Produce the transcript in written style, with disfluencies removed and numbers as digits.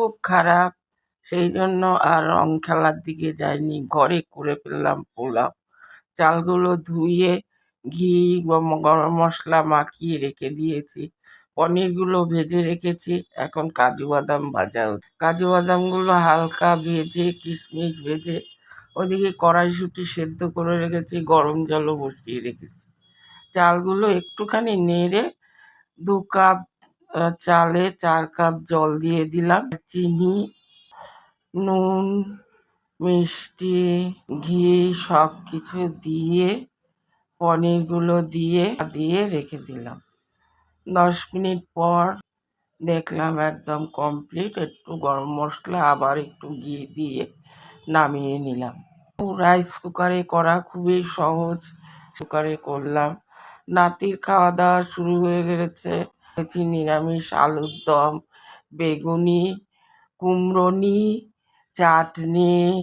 খুব খারাপ, সেই জন্য আর রং খেলার দিকে যাইনি, ঘরে করে ফেললাম পোলাও। চালগুলো ধুয়ে ঘি গরম মশলা মাখিয়ে রেখে দিয়েছি, পনিরগুলো ভেজে রেখেছি, এখন কাজু বাদাম ভাজা হচ্ছে। কাজু বাদামগুলো হালকা ভেজে কিশমিশ ভেজে ওদিকে কড়াইশুঁটি সেদ্ধ করে রেখেছি, গরম জলও বসিয়ে রেখেছি। চালগুলো একটুখানি নেড়ে 2 কাপ চালে 4 কাপ জল দিয়ে দিলাম, চিনি, নুন, মিষ্টি, ঘি সব কিছু দিয়ে পনিরগুলো দিয়ে রেখে দিলাম। 10 মিনিট পর দেখলাম একদম কমপ্লিট। একটু গরম মশলা আবার একটু ঘি দিয়ে নামিয়ে নিলাম। রাইস কুকারে করা খুবই সহজ, কুকারে করলাম। নাতির খাওয়া দাওয়া শুরু হয়ে গেছে। নিরামিষ আলুর দম, বেগুনি, কুমড়োনি, চাটনি,